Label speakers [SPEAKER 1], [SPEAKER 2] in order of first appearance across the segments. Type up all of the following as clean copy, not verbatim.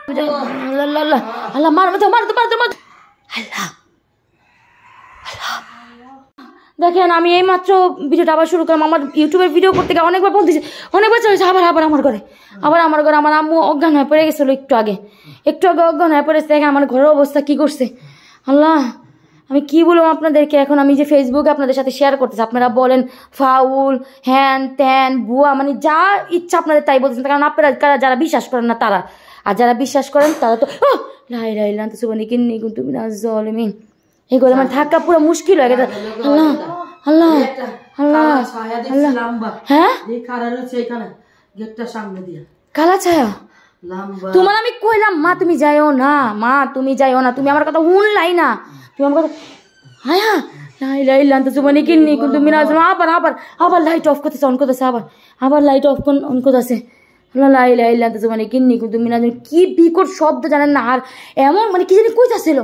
[SPEAKER 1] আল্লাহ আল্লাহ আল্লাহ মার মার মার মার আল্লাহ দেখেন আমি এই মাত্র ভিডিওটা আবার শুরু করলাম। আমার ইউটিউবের ভিডিও করতে গিয়ে অনেকবার ফোন দিয়েছে, অনেকবার চলেছে, আবার আবার আমার ঘরে আমার আম্মু অজ্ঞান হয়ে পড়ে গেছিলো একটু আগে অজ্ঞান হয়ে পড়েছে। দেখেন আমার ঘরের অবস্থা কি করছে। আল্লাহ আমি কি বলবো আপনাদেরকে। এখন আমি যে ফেসবুকে আপনাদের সাথে শেয়ার করতেছি, আপনারা বলেন ফাউল হ্যান ত্যান বুয়া, মানে যা ইচ্ছা আপনাদের তাই বলতেছেন, কারণ আপনারা যারা বিশ্বাস করেন না তারা, আর যারা বিশ্বাস করেন তারা তো লাই লাই লান্তে সুবানি কিন্নি কিন্তু তুমি না জলমিন এগুলো আমার থাকা পুরো মুশকিল হয়ে গেছে। আল্লাহ আল্লাহ আল্লাহ আল্লাহ হ্যাঁ কালা ছায়া তোমার আমি কইলাম মা তুমি যাইও না, তুমি আমার কথা শুনলাই না, তুমি আমার কথা হায়া লাই লাই লান্তে সুবানি কিন্নি কিন্তু তুমি না আবার আবার আবার লাইট অফ করতেছে অন করতেছে আবার লাইট অফ অন করতেছে। লাই লাই লান্তে সুবানি কিন্নি কিন্তু তুমি না কি বিকট শব্দ জানেন না, আর এমন মানে কি জানি কইতাছিল,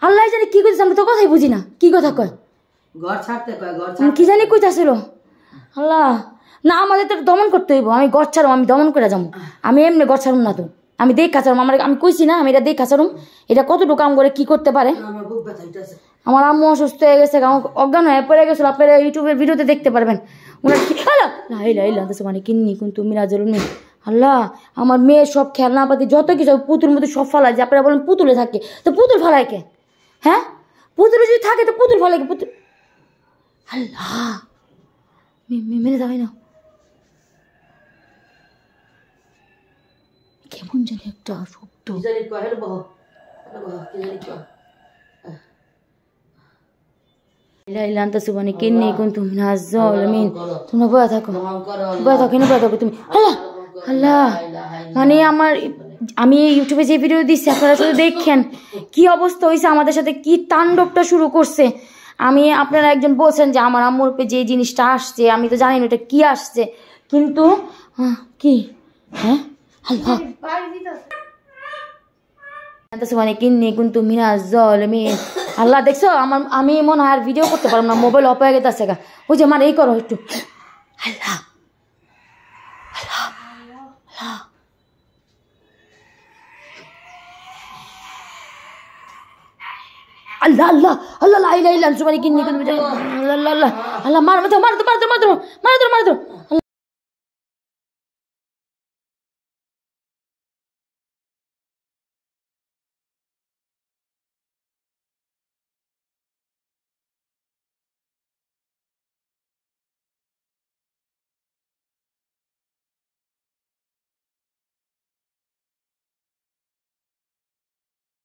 [SPEAKER 1] আল্লাহ জানি কি কইতেছে, আমরা তো কথাই বুঝি না কি কথা কয়, ঘর ছাড়তে কয় ঘর ছাড়তে কি জানি কইতাছিল। আল্লাহ না আমাদের তো দমন করতে হইব, আমি ঘর ছাড়ব, আমি দমন করে যাবো, আমি এমনি ঘর ছাড়ুম না তো, আমি দেখা ছাড়ুম, আমি কইছি না আমি এটা দেখা ছাড়ুম, এটা কতটুকু কাম করে কি করতে পারে। আমার আম্মু অসুস্থ হয়ে গেছে, অজ্ঞান হয়ে পড়ে গেছিল, আপনারা ইউটিউবের ভিডিওতে দেখতে পারবেন ওনার কি মানে কিন্নি কিন্তু মিরাজুল নেই। আল্লাহ আমার মেয়ের সব খেলনাপাতি যত কিছু পুতুল মতো সব ফালাই, যে আপনারা বলেন পুতুলে থাকে, তো পুতুল ফালাই কে? হ্যাঁ পুতুলে যদি থাকে তো পুতুল ফালাই কে? পুতুল আল্লাহ মেরে যাবে না, কেমন জানি একটা শব্দ, তোমরা বয়া থাকো তুমি। আল্লাহ আল্লাহ মানে আমি ইউটিউবে যে ভিডিও দিচ্ছি আপনারা শুধু দেখেন কি অবস্থা হয়েছে, আমাদের সাথে কি তাণ্ডবটা শুরু করছে। আপনারা একজন বলছেন যে আমার আম্মুর উপরে যে জিনিসটা আসছে আমি তো জানি না এটা কি আসছে, কিন্তু কি হ্যাঁ আল্লাহ আল্লাহ দেখছো আমি মনে হয় আর ভিডিও করতে পারবো না, মোবাইল অফ হয়ে গেছে গা। ওই যে আমার এই করো একটু আল্লাহ আল্লাহ আল্লাহ আল্লাহ আল্লাহ আল্লাহ আল্লাহ আল্লাহ আল্লাহ আল্লাহ আল্লাহ মার মার মার মার মার মার